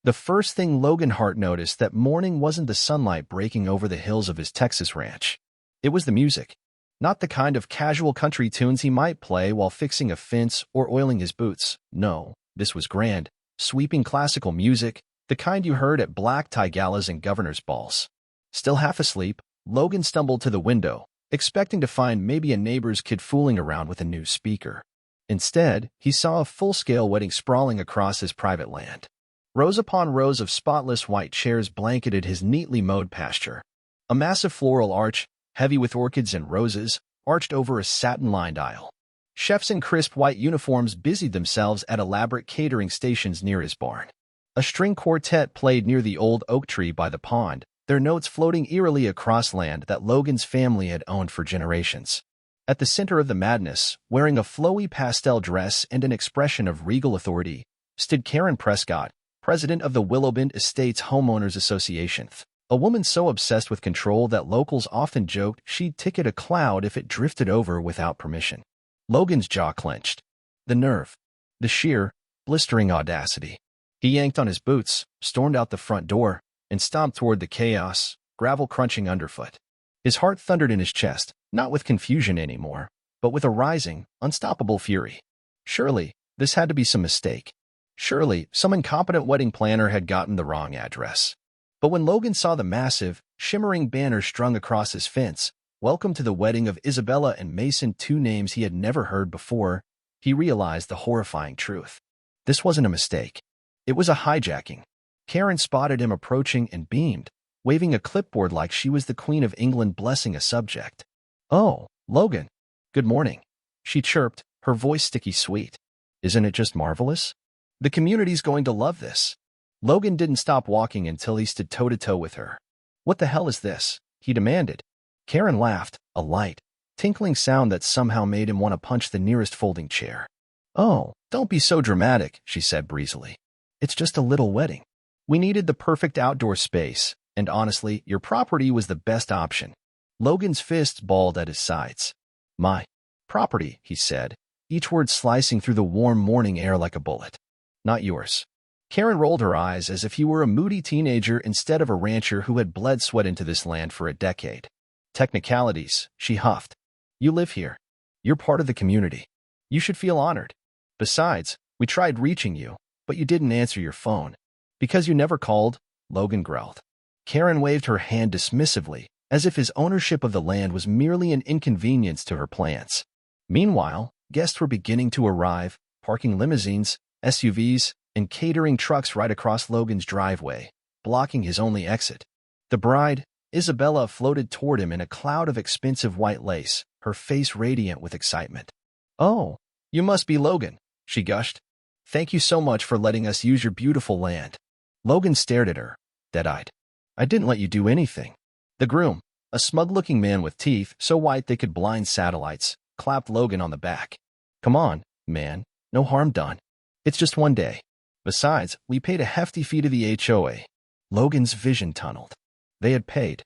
The first thing Logan Hart noticed that morning wasn't the sunlight breaking over the hills of his Texas ranch. It was the music. Not the kind of casual country tunes he might play while fixing a fence or oiling his boots. No, this was grand, sweeping classical music, the kind you heard at black tie galas and governor's balls. Still half asleep, Logan stumbled to the window, expecting to find maybe a neighbor's kid fooling around with a new speaker. Instead, he saw a full-scale wedding sprawling across his private land. Rows upon rows of spotless white chairs blanketed his neatly mowed pasture. A massive floral arch, heavy with orchids and roses, arched over a satin-lined aisle. Chefs in crisp white uniforms busied themselves at elaborate catering stations near his barn. A string quartet played near the old oak tree by the pond, their notes floating eerily across land that Logan's family had owned for generations. At the center of the madness, wearing a flowy pastel dress and an expression of regal authority, stood Karen Prescott, president of the Willowbend Estates Homeowners Association, a woman so obsessed with control that locals often joked she'd ticket a cloud if it drifted over without permission. Logan's jaw clenched. The nerve. The sheer, blistering audacity. He yanked on his boots, stormed out the front door, and stomped toward the chaos, gravel crunching underfoot. His heart thundered in his chest, not with confusion anymore, but with a rising, unstoppable fury. Surely, this had to be some mistake. Surely, some incompetent wedding planner had gotten the wrong address. But when Logan saw the massive, shimmering banner strung across his fence, "Welcome to the wedding of Isabella and Mason," two names he had never heard before, he realized the horrifying truth. This wasn't a mistake. It was a hijacking. Karen spotted him approaching and beamed, waving a clipboard like she was the Queen of England blessing a subject. "Oh, Logan. Good morning," she chirped, her voice sticky sweet. "Isn't it just marvelous? The community's going to love this." Logan didn't stop walking until he stood toe-to-toe with her. "What the hell is this?" he demanded. Karen laughed, a light, tinkling sound that somehow made him want to punch the nearest folding chair. "Oh, don't be so dramatic," she said breezily. "It's just a little wedding. We needed the perfect outdoor space, and honestly, your property was the best option." Logan's fists balled at his sides. "My property," he said, each word slicing through the warm morning air like a bullet. "Not yours." Karen rolled her eyes as if he were a moody teenager instead of a rancher who had bled sweat into this land for a decade. "Technicalities," she huffed. "You live here. You're part of the community. You should feel honored. Besides, we tried reaching you, but you didn't answer your phone." "Because you never called," Logan growled. Karen waved her hand dismissively, as if his ownership of the land was merely an inconvenience to her plans. Meanwhile, guests were beginning to arrive, parking limousines, SUVs, and catering trucks right across Logan's driveway, blocking his only exit. The bride, Isabella, floated toward him in a cloud of expensive white lace, her face radiant with excitement. "Oh, you must be Logan," she gushed. "Thank you so much for letting us use your beautiful land." Logan stared at her, dead-eyed. "I didn't let you do anything." The groom, a smug-looking man with teeth so white they could blind satellites, clapped Logan on the back. "Come on, man, no harm done. It's just one day. Besides, we paid a hefty fee to the HOA. Logan's vision tunneled. They had paid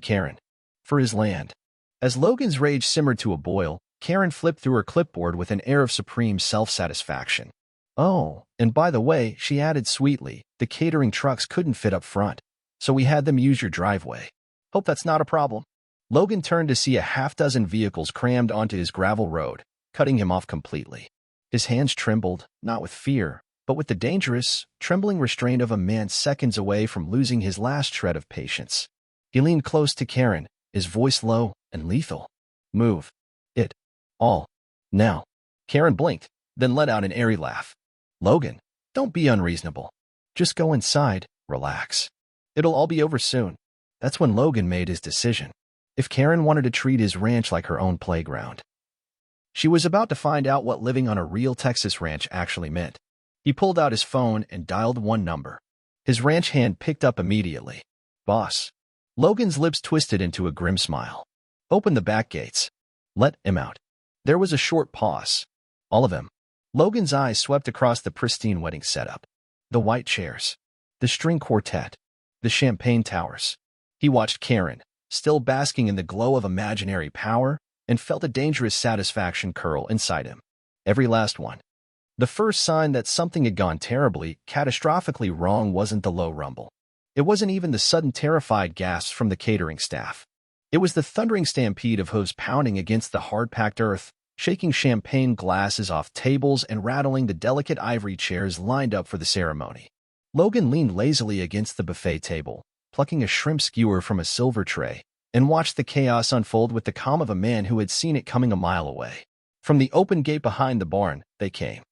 Karen, for his land. As Logan's rage simmered to a boil, Karen flipped through her clipboard with an air of supreme self-satisfaction. "Oh, and by the way," she added sweetly, "the catering trucks couldn't fit up front, so we had them use your driveway. Hope that's not a problem." Logan turned to see a half-dozen vehicles crammed onto his gravel road, cutting him off completely. His hands trembled, not with fear, but with the dangerous, trembling restraint of a man seconds away from losing his last shred of patience. He leaned close to Karen, his voice low and lethal. "Move. It. All. Now." Karen blinked, then let out an airy laugh. "Logan, don't be unreasonable. Just go inside, relax. It'll all be over soon." That's when Logan made his decision. If Karen wanted to treat his ranch like her own playground, she was about to find out what living on a real Texas ranch actually meant. He pulled out his phone and dialed one number. His ranch hand picked up immediately. "Boss." Logan's lips twisted into a grim smile. "Open the back gates. Let him out." There was a short pause. All of him. Logan's eyes swept across the pristine wedding setup. The white chairs. The string quartet. The champagne towers. He watched Karen, still basking in the glow of imaginary power, and felt a dangerous satisfaction curl inside him. Every last one. The first sign that something had gone terribly, catastrophically wrong wasn't the low rumble. It wasn't even the sudden terrified gasps from the catering staff. It was the thundering stampede of hooves pounding against the hard-packed earth, shaking champagne glasses off tables and rattling the delicate ivory chairs lined up for the ceremony. Logan leaned lazily against the buffet table, plucking a shrimp skewer from a silver tray, and watched the chaos unfold with the calm of a man who had seen it coming a mile away. From the open gate behind the barn, they came.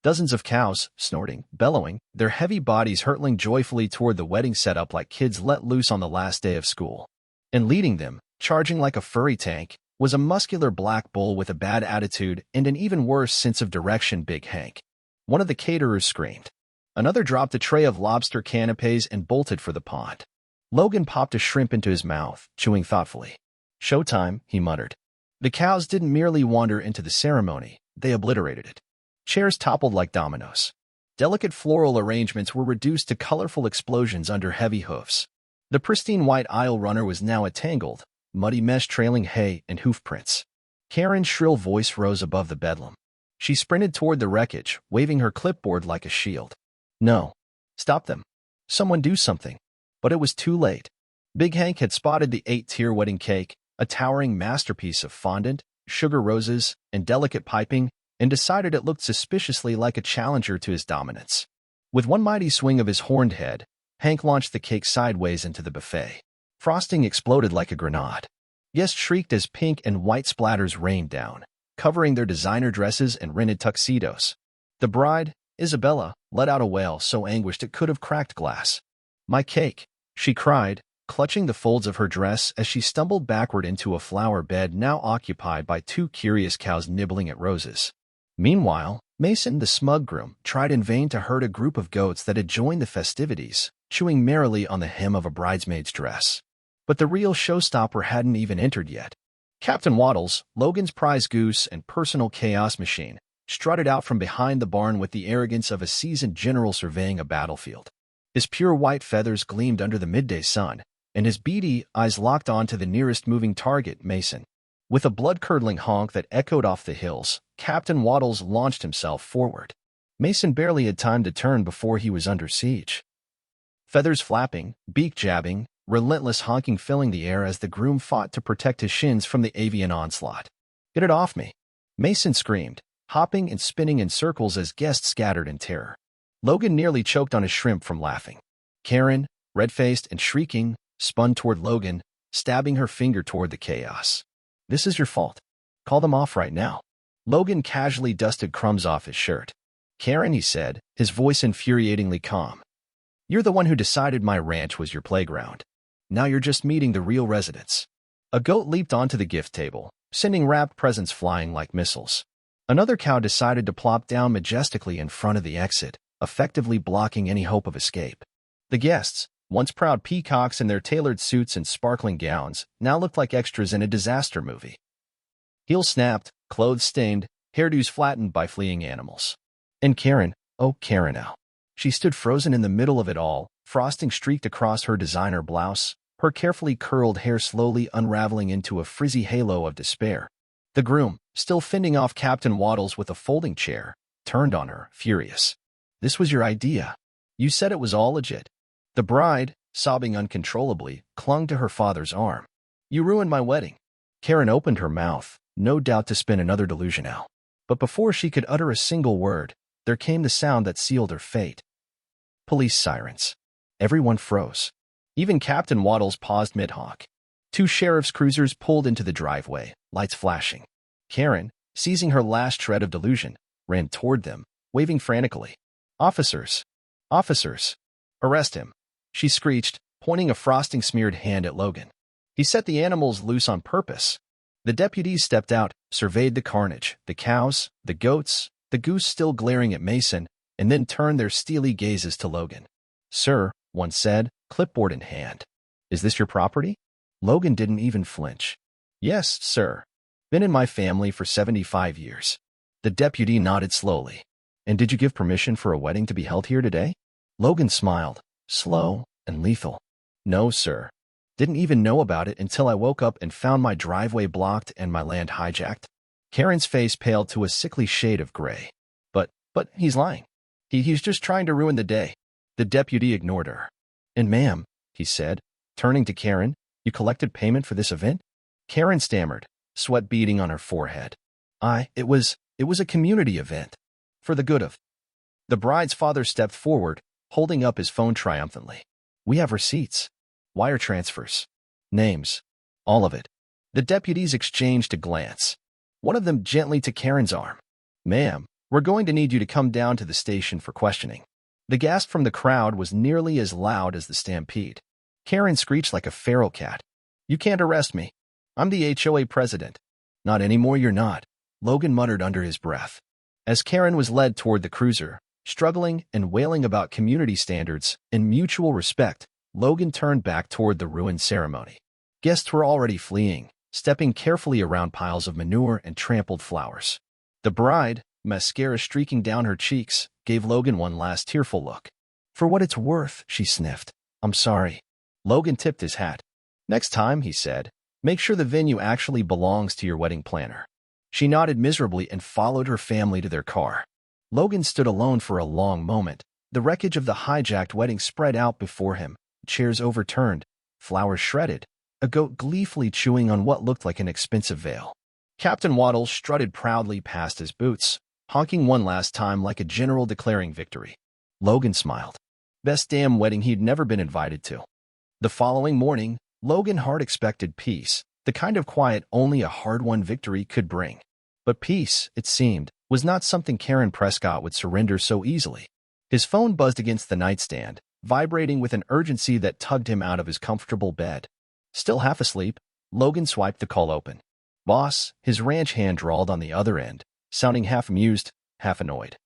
Dozens of cows, snorting, bellowing, their heavy bodies hurtling joyfully toward the wedding setup like kids let loose on the last day of school. And leading them, charging like a furry tank, was a muscular black bull with a bad attitude and an even worse sense of direction, Big Hank. One of the caterers screamed. Another dropped a tray of lobster canapes and bolted for the pond. Logan popped a shrimp into his mouth, chewing thoughtfully. "Showtime," he muttered. The cows didn't merely wander into the ceremony, they obliterated it. Chairs toppled like dominoes. Delicate floral arrangements were reduced to colorful explosions under heavy hoofs. The pristine white aisle runner was now a tangled, muddy mesh trailing hay and hoof prints. Karen's shrill voice rose above the bedlam. She sprinted toward the wreckage, waving her clipboard like a shield. "No. Stop them. Someone do something." But it was too late. Big Hank had spotted the 8-tier wedding cake, a towering masterpiece of fondant, sugar roses, and delicate piping, and decided it looked suspiciously like a challenger to his dominance. With one mighty swing of his horned head, Hank launched the cake sideways into the buffet. Frosting exploded like a grenade. Guests shrieked as pink and white splatters rained down, covering their designer dresses and rented tuxedos. The bride, Isabella, let out a wail so anguished it could have cracked glass. "My cake," she cried, clutching the folds of her dress as she stumbled backward into a flower bed now occupied by 2 curious cows nibbling at roses. Meanwhile, Mason, the smug groom, tried in vain to herd a group of goats that had joined the festivities, chewing merrily on the hem of a bridesmaid's dress. But the real showstopper hadn't even entered yet. Captain Waddles, Logan's prize goose and personal chaos machine, strutted out from behind the barn with the arrogance of a seasoned general surveying a battlefield. His pure white feathers gleamed under the midday sun, and his beady eyes locked on to the nearest moving target, Mason. With a blood-curdling honk that echoed off the hills, Captain Waddles launched himself forward. Mason barely had time to turn before he was under siege. Feathers flapping, beak jabbing, relentless honking filling the air as the groom fought to protect his shins from the avian onslaught. "Get it off me!" Mason screamed, hopping and spinning in circles as guests scattered in terror. Logan nearly choked on his shrimp from laughing. Karen, red-faced and shrieking, spun toward Logan, stabbing her finger toward the chaos. "This is your fault. Call them off right now." Logan casually dusted crumbs off his shirt. "Karen," he said, his voice infuriatingly calm. "You're the one who decided my ranch was your playground. Now you're just meeting the real residents." A goat leaped onto the gift table, sending wrapped presents flying like missiles. Another cow decided to plop down majestically in front of the exit, effectively blocking any hope of escape. The guests, once proud peacocks in their tailored suits and sparkling gowns, now looked like extras in a disaster movie. Heels snapped, clothes stained, hairdos flattened by fleeing animals. And Karen, oh Karen now. She stood frozen in the middle of it all, frosting streaked across her designer blouse, her carefully curled hair slowly unraveling into a frizzy halo of despair. The groom, still fending off Captain Waddles with a folding chair, turned on her, furious. "This was your idea. You said it was all legit." The bride, sobbing uncontrollably, clung to her father's arm. "You ruined my wedding." Karen opened her mouth, no doubt to spin another delusion out. But before she could utter a single word, there came the sound that sealed her fate. Police sirens. Everyone froze. Even Captain Waddles paused mid-honk. 2 sheriff's cruisers pulled into the driveway, lights flashing. Karen, seizing her last shred of delusion, ran toward them, waving frantically. "Officers! Officers! Arrest him!" she screeched, pointing a frosting-smeared hand at Logan. "He set the animals loose on purpose." The deputies stepped out, surveyed the carnage, the cows, the goats, the goose still glaring at Mason, and then turned their steely gazes to Logan. "Sir," one said, clipboard in hand. "Is this your property?" Logan didn't even flinch. "Yes, sir. Been in my family for 75 years. The deputy nodded slowly. "And did you give permission for a wedding to be held here today?" Logan smiled, slow and lethal. "No, sir. Didn't even know about it until I woke up and found my driveway blocked and my land hijacked." Karen's face paled to a sickly shade of gray. But he's lying. He's just trying to ruin the day. The deputy ignored her. And ma'am, he said, turning to Karen, you collected payment for this event? Karen stammered, sweat beading on her forehead. It was a community event. For the good of. The bride's father stepped forward, holding up his phone triumphantly. We have receipts. Wire transfers. Names. All of it. The deputies exchanged a glance. One of them gently to Karen's arm. Ma'am, we're going to need you to come down to the station for questioning. The gasp from the crowd was nearly as loud as the stampede. Karen screeched like a feral cat. You can't arrest me. I'm the HOA president. Not anymore, you're not, Logan muttered under his breath. As Karen was led toward the cruiser, struggling and wailing about community standards and mutual respect, Logan turned back toward the ruined ceremony. Guests were already fleeing, stepping carefully around piles of manure and trampled flowers. The bride, mascara streaking down her cheeks, gave Logan one last tearful look. For what it's worth, she sniffed. I'm sorry. Logan tipped his hat. Next time, he said, make sure the venue actually belongs to your wedding planner. She nodded miserably and followed her family to their car. Logan stood alone for a long moment. The wreckage of the hijacked wedding spread out before him, chairs overturned, flowers shredded, a goat gleefully chewing on what looked like an expensive veil. Captain Waddles strutted proudly past his boots, honking one last time like a general declaring victory. Logan smiled. Best damn wedding he'd never been invited to. The following morning, Logan Hart expected peace, the kind of quiet only a hard-won victory could bring. But peace, it seemed, was not something Karen Prescott would surrender so easily. His phone buzzed against the nightstand, vibrating with an urgency that tugged him out of his comfortable bed. Still half asleep, Logan swiped the call open. Boss, his ranch hand drawled on the other end, sounding half amused, half annoyed.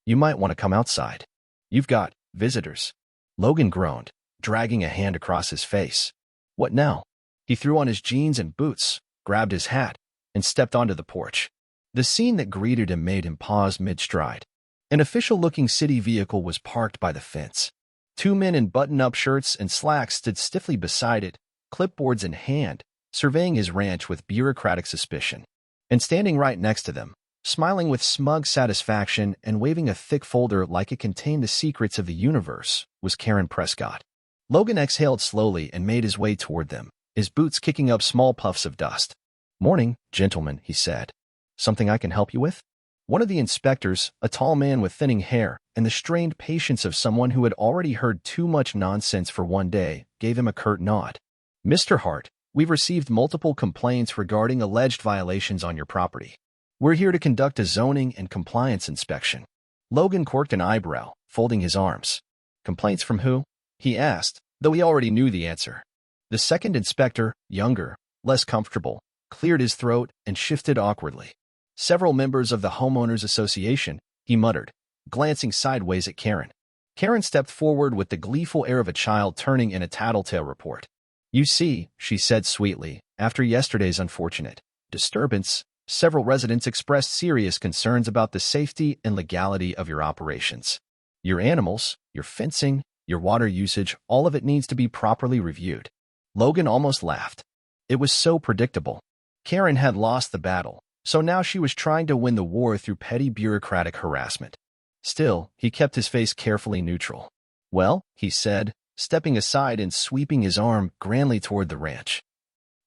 You might want to come outside. You've got visitors. Logan groaned, dragging a hand across his face. What now? He threw on his jeans and boots, grabbed his hat, and stepped onto the porch. The scene that greeted him made him pause mid-stride. An official-looking city vehicle was parked by the fence. Two men in button-up shirts and slacks stood stiffly beside it, clipboards in hand, surveying his ranch with bureaucratic suspicion. And standing right next to them, smiling with smug satisfaction and waving a thick folder like it contained the secrets of the universe, was Karen Prescott. Logan exhaled slowly and made his way toward them, his boots kicking up small puffs of dust. Morning, gentlemen, he said. Something I can help you with? One of the inspectors, a tall man with thinning hair and the strained patience of someone who had already heard too much nonsense for one day, gave him a curt nod. Mr. Hart, we've received multiple complaints regarding alleged violations on your property. We're here to conduct a zoning and compliance inspection. Logan quirked an eyebrow, folding his arms. Complaints from who? He asked, though he already knew the answer. The second inspector, younger, less comfortable, cleared his throat and shifted awkwardly. Several members of the Homeowners Association, he muttered, glancing sideways at Karen. Karen stepped forward with the gleeful air of a child turning in a tattletale report. You see, she said sweetly, after yesterday's unfortunate disturbance, several residents expressed serious concerns about the safety and legality of your operations. Your animals, your fencing, your water usage, all of it needs to be properly reviewed. Logan almost laughed. It was so predictable. Karen had lost the battle, so now she was trying to win the war through petty bureaucratic harassment. Still, he kept his face carefully neutral. Well, he said, stepping aside and sweeping his arm grandly toward the ranch.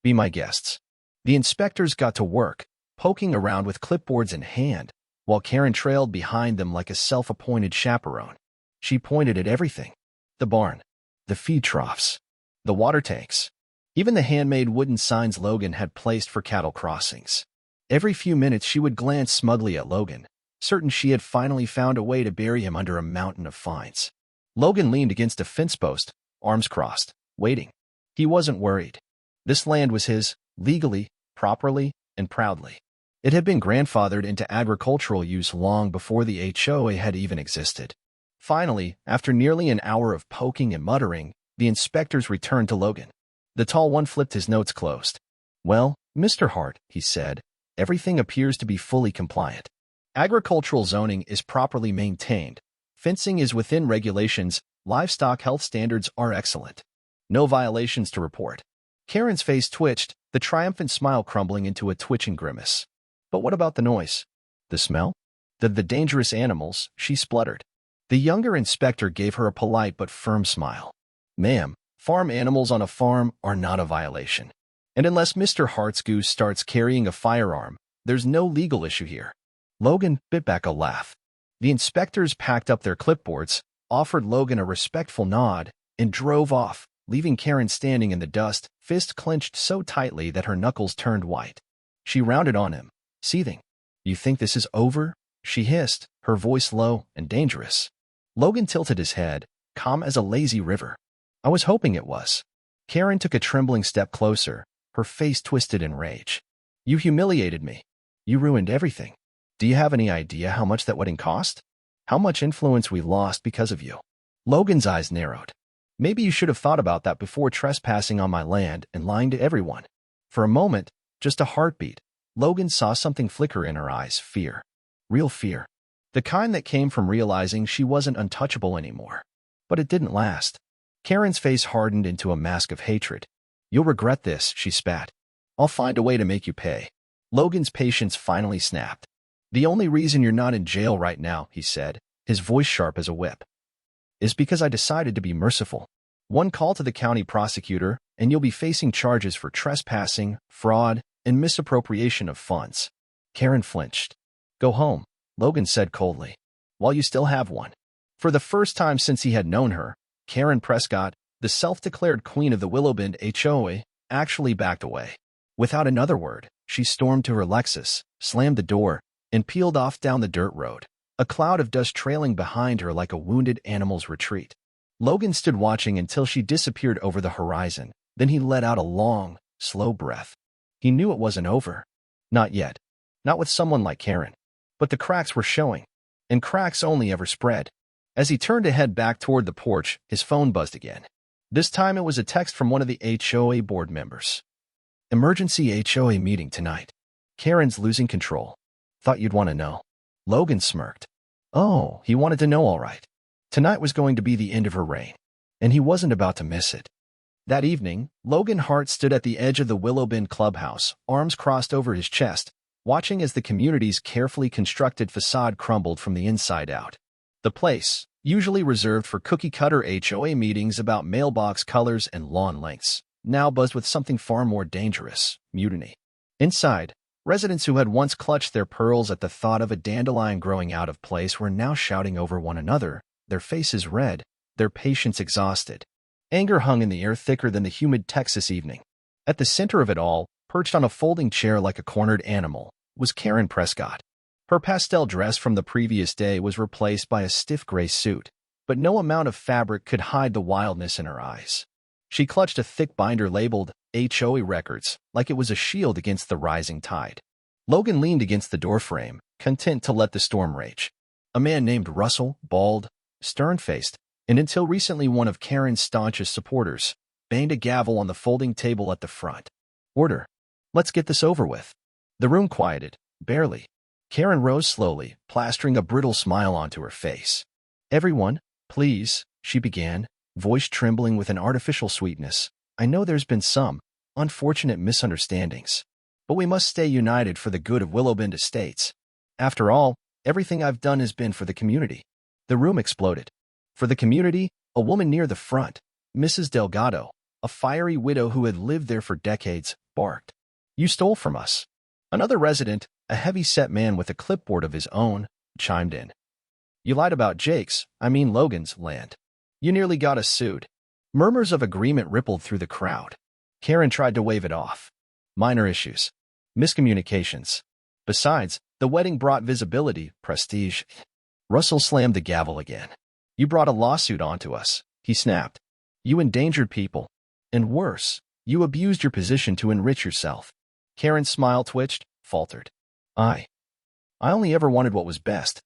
Be my guests. The inspectors got to work, poking around with clipboards in hand, while Karen trailed behind them like a self-appointed chaperone. She pointed at everything. The barn, the feed troughs, the water tanks, even the handmade wooden signs Logan had placed for cattle crossings. Every few minutes she would glance smugly at Logan, certain she had finally found a way to bury him under a mountain of fines. Logan leaned against a fence post, arms crossed, waiting. He wasn't worried. This land was his, legally, properly, and proudly. It had been grandfathered into agricultural use long before the HOA had even existed. Finally, after nearly an hour of poking and muttering, the inspectors returned to Logan. The tall one flipped his notes closed. Well, Mr. Hart, he said, everything appears to be fully compliant. Agricultural zoning is properly maintained. Fencing is within regulations. Livestock health standards are excellent. No violations to report. Karen's face twitched, the triumphant smile crumbling into a twitching grimace. But what about the noise? The smell? The dangerous animals, she spluttered. The younger inspector gave her a polite but firm smile. Ma'am, farm animals on a farm are not a violation. And unless Mr. Hart's goose starts carrying a firearm, there's no legal issue here. Logan bit back a laugh. The inspectors packed up their clipboards, offered Logan a respectful nod, and drove off, leaving Karen standing in the dust, fist clenched so tightly that her knuckles turned white. She rounded on him, seething. You think this is over? She hissed, her voice low and dangerous. Logan tilted his head, calm as a lazy river. I was hoping it was. Karen took a trembling step closer, her face twisted in rage. You humiliated me. You ruined everything. Do you have any idea how much that wedding cost? How much influence we lost because of you? Logan's eyes narrowed. Maybe you should have thought about that before trespassing on my land and lying to everyone. For a moment, just a heartbeat, Logan saw something flicker in her eyes, fear. Real fear. The kind that came from realizing she wasn't untouchable anymore. But it didn't last. Karen's face hardened into a mask of hatred. You'll regret this, she spat. I'll find a way to make you pay. Logan's patience finally snapped. The only reason you're not in jail right now, he said, his voice sharp as a whip, is because I decided to be merciful. One call to the county prosecutor, and you'll be facing charges for trespassing, fraud, and misappropriation of funds. Karen flinched. Go home, Logan said coldly, while you still have one. For the first time since he had known her, Karen Prescott, the self-declared queen of the Willowbend HOA, actually backed away. Without another word, she stormed to her Lexus, slammed the door, and peeled off down the dirt road, a cloud of dust trailing behind her like a wounded animal's retreat. Logan stood watching until she disappeared over the horizon, then he let out a long, slow breath. He knew it wasn't over. Not yet. Not with someone like Karen. But the cracks were showing, and cracks only ever spread. As he turned to head back toward the porch, his phone buzzed again. This time it was a text from one of the HOA board members. Emergency HOA meeting tonight. Karen's losing control. Thought you'd want to know. Logan smirked. Oh, he wanted to know all right. Tonight was going to be the end of her reign, and he wasn't about to miss it. That evening, Logan Hart stood at the edge of the Willowbend clubhouse, arms crossed over his chest, watching as the community's carefully constructed facade crumbled from the inside out. The place, usually reserved for cookie-cutter HOA meetings about mailbox colors and lawn lengths, now buzzed with something far more dangerous, mutiny. Inside, residents who had once clutched their pearls at the thought of a dandelion growing out of place were now shouting over one another, their faces red, their patience exhausted. Anger hung in the air thicker than the humid Texas evening. At the center of it all, perched on a folding chair like a cornered animal, was Karen Prescott. Her pastel dress from the previous day was replaced by a stiff gray suit, but no amount of fabric could hide the wildness in her eyes. She clutched a thick binder labeled HOA Records, like it was a shield against the rising tide. Logan leaned against the doorframe, content to let the storm rage. A man named Russell, bald, stern-faced, and until recently one of Karen's staunchest supporters, banged a gavel on the folding table at the front. Order. Let's get this over with. The room quieted, barely. Karen rose slowly, plastering a brittle smile onto her face. Everyone, please, she began, voice trembling with an artificial sweetness. I know there's been some unfortunate misunderstandings, but we must stay united for the good of Willowbend Estates. After all, everything I've done has been for the community. The room exploded. For the community, a woman near the front, Mrs. Delgado, a fiery widow who had lived there for decades, barked. You stole from us. Another resident, a heavy-set man with a clipboard of his own, chimed in. You lied about Logan's land. You nearly got us sued. Murmurs of agreement rippled through the crowd. Karen tried to wave it off. Minor issues. Miscommunications. Besides, the wedding brought visibility, prestige. Russell slammed the gavel again. You brought a lawsuit onto us, he snapped. You endangered people. And worse, you abused your position to enrich yourself. Karen's smile twitched, faltered. I only ever wanted what was best.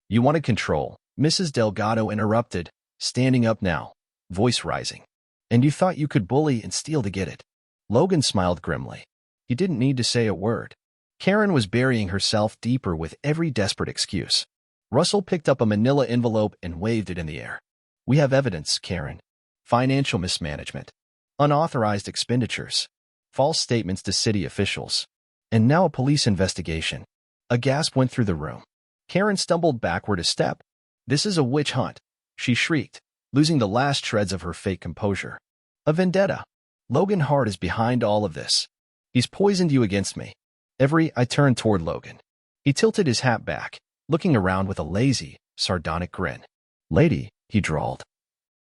You wanted control, Mrs. Delgado interrupted, standing up now, voice rising. And you thought you could bully and steal to get it. Logan smiled grimly. He didn't need to say a word. Karen was burying herself deeper with every desperate excuse. Russell picked up a manila envelope and waved it in the air. We have evidence, Karen. Financial mismanagement. Unauthorized expenditures. False statements to city officials. And now a police investigation. A gasp went through the room. Karen stumbled backward a step. "This is a witch hunt," she shrieked, losing the last shreds of her fake composure. "A vendetta. Logan Hart is behind all of this. He's poisoned you against me." I turned toward Logan. He tilted his hat back, looking around with a lazy, sardonic grin. "Lady," he drawled.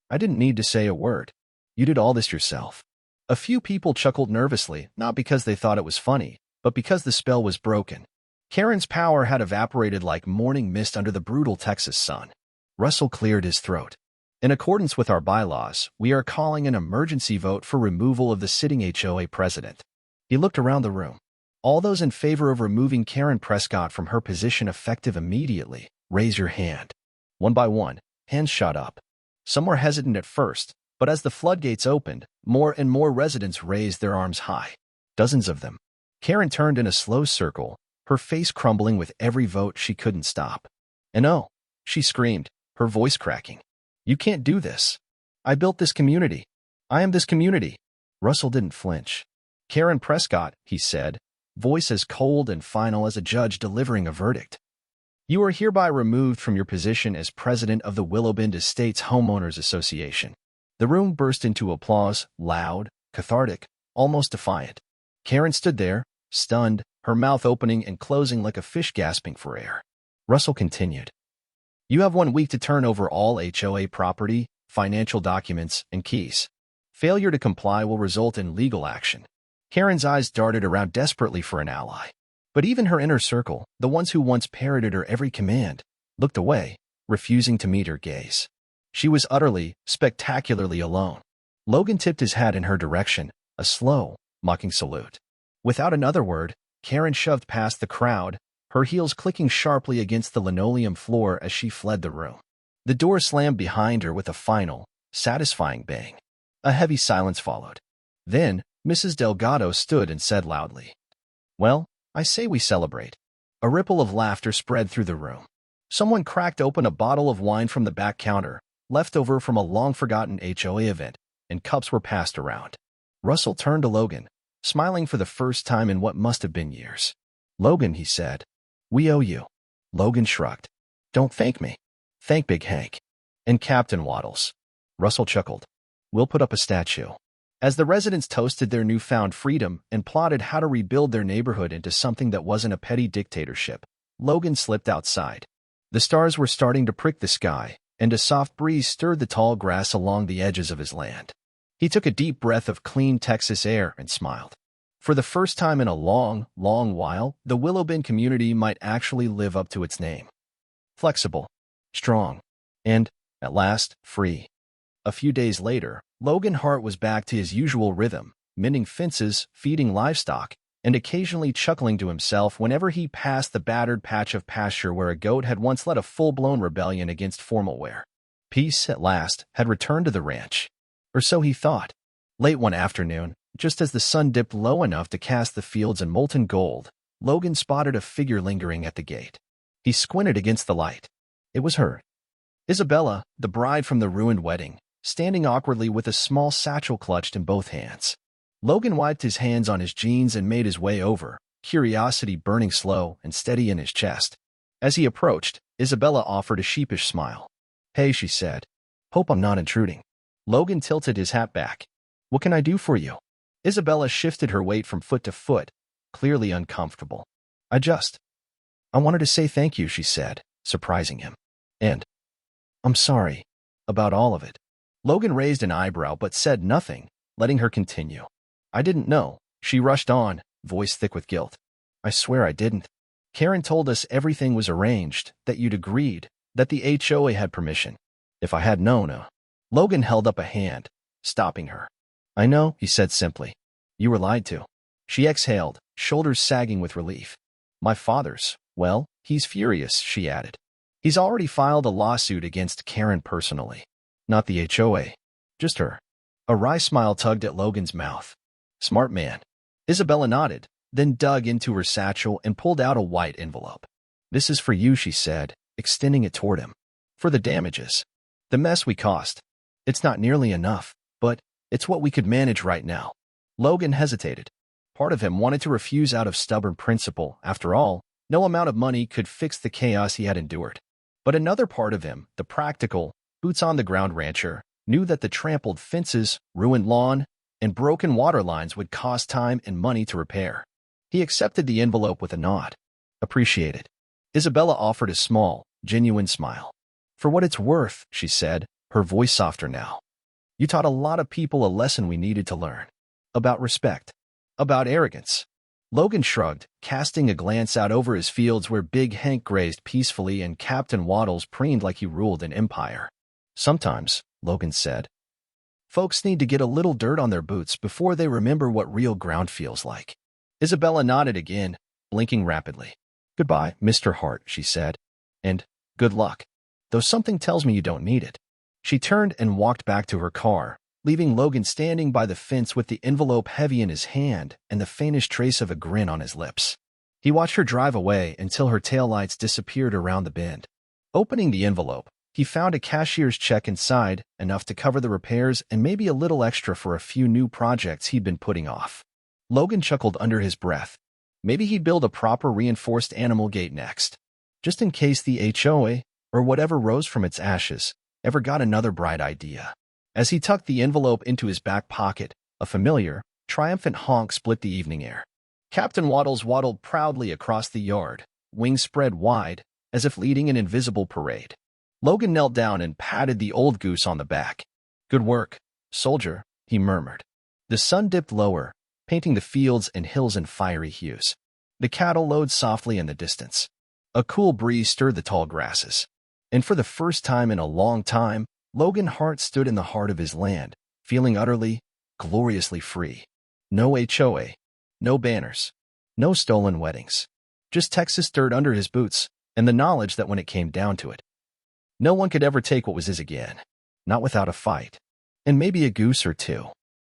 "I didn't need to say a word. You did all this yourself." A few people chuckled nervously, not because they thought it was funny, but because the spell was broken. Karen's power had evaporated like morning mist under the brutal Texas sun. Russell cleared his throat. "In accordance with our bylaws, we are calling an emergency vote for removal of the sitting HOA president." He looked around the room. "All those in favor of removing Karen Prescott from her position effective immediately, raise your hand." One by one, hands shot up. Some were hesitant at first, but as the floodgates opened, more and more residents raised their arms high. Dozens of them. Karen turned in a slow circle, her face crumbling with every vote she couldn't stop. "And oh," she screamed, her voice cracking. "You can't do this. I built this community. I am this community." Russell didn't flinch. "Karen Prescott," he said, voice as cold and final as a judge delivering a verdict. "You are hereby removed from your position as president of the Willowbend Estates Homeowners Association." The room burst into applause, loud, cathartic, almost defiant. Karen stood there, stunned, her mouth opening and closing like a fish gasping for air. Russell continued. "You have 1 week to turn over all HOA property, financial documents, and keys. Failure to comply will result in legal action." Karen's eyes darted around desperately for an ally. But even her inner circle, the ones who once parroted her every command, looked away, refusing to meet her gaze. She was utterly, spectacularly alone. Logan tipped his hat in her direction, a slow, mocking salute. Without another word, Karen shoved past the crowd, her heels clicking sharply against the linoleum floor as she fled the room. The door slammed behind her with a final, satisfying bang. A heavy silence followed. Then, Mrs. Delgado stood and said loudly, "Well, I say we celebrate." A ripple of laughter spread through the room. Someone cracked open a bottle of wine from the back counter, left over from a long-forgotten HOA event, and cups were passed around. Russell turned to Logan, smiling for the first time in what must have been years. "Logan," he said, "we owe you." Logan shrugged. "Don't thank me. Thank Big Hank. And Captain Waddles." Russell chuckled. "We'll put up a statue." As the residents toasted their newfound freedom and plotted how to rebuild their neighborhood into something that wasn't a petty dictatorship, Logan slipped outside. The stars were starting to prick the sky, and a soft breeze stirred the tall grass along the edges of his land. He took a deep breath of clean Texas air and smiled. For the first time in a long, long while, the Willowbend community might actually live up to its name. Flexible, strong, and, at last, free. A few days later, Logan Hart was back to his usual rhythm, mending fences, feeding livestock, and occasionally chuckling to himself whenever he passed the battered patch of pasture where a goat had once led a full-blown rebellion against formal wear. Peace, at last, had returned to the ranch. Or so he thought. Late one afternoon, just as the sun dipped low enough to cast the fields in molten gold, Logan spotted a figure lingering at the gate. He squinted against the light. It was her. Isabella, the bride from the ruined wedding, standing awkwardly with a small satchel clutched in both hands. Logan wiped his hands on his jeans and made his way over, curiosity burning slow and steady in his chest. As he approached, Isabella offered a sheepish smile. "Hey," she said. "Hope I'm not intruding." Logan tilted his hat back. "What can I do for you?" Isabella shifted her weight from foot to foot, clearly uncomfortable. I wanted to say thank you," she said, surprising him. "And I'm sorry about all of it." Logan raised an eyebrow but said nothing, letting her continue. "I didn't know," she rushed on, voice thick with guilt. "I swear I didn't. Karen told us everything was arranged, that you'd agreed, that the HOA had permission. If I had known, Logan held up a hand, stopping her. "I know," he said simply. "You were lied to." She exhaled, shoulders sagging with relief. "My father's, well, he's furious," she added. "He's already filed a lawsuit against Karen personally. Not the HOA. Just her." A wry smile tugged at Logan's mouth. "Smart man." Isabella nodded, then dug into her satchel and pulled out a white envelope. "This is for you," she said, extending it toward him. "For the damages. The mess we caused. It's not nearly enough, but it's what we could manage right now." Logan hesitated. Part of him wanted to refuse out of stubborn principle. After all, No amount of money could fix the chaos he had endured. But another part of him, the practical, boots-on-the-ground rancher, knew that the trampled fences, ruined lawn, and broken water lines would cost time and money to repair. He accepted the envelope with a nod. Appreciated. Isabella offered a small, genuine smile. For what it's worth, she said, her voice softer now. You taught a lot of people a lesson we needed to learn. About respect. About arrogance. Logan shrugged, casting a glance out over his fields where Big Hank grazed peacefully and Captain Waddles preened like he ruled an empire. Sometimes, Logan said, folks need to get a little dirt on their boots before they remember what real ground feels like. Isabella nodded again, blinking rapidly. Goodbye, Mr. Hart, she said. And good luck. Though something tells me you don't need it. She turned and walked back to her car, leaving Logan standing by the fence with the envelope heavy in his hand and the faintest trace of a grin on his lips. He watched her drive away until her taillights disappeared around the bend. Opening the envelope, he found a cashier's check inside, enough to cover the repairs and maybe a little extra for a few new projects he'd been putting off. Logan chuckled under his breath. Maybe he'd build a proper reinforced animal gate next, just in case the HOA, or whatever rose from its ashes, ever got another bright idea. As he tucked the envelope into his back pocket, a familiar, triumphant honk split the evening air. Captain Waddles waddled proudly across the yard, wings spread wide, as if leading an invisible parade. Logan knelt down and patted the old goose on the back. Good work, soldier, he murmured. The sun dipped lower, painting the fields and hills in fiery hues. The cattle lowed softly in the distance. A cool breeze stirred the tall grasses. And for the first time in a long time, Logan Hart stood in the heart of his land, feeling utterly, gloriously free. No HOA, no banners, no stolen weddings. Just Texas dirt under his boots, and the knowledge that when it came down to it, no one could ever take what was his again. Not without a fight. And maybe a goose or two.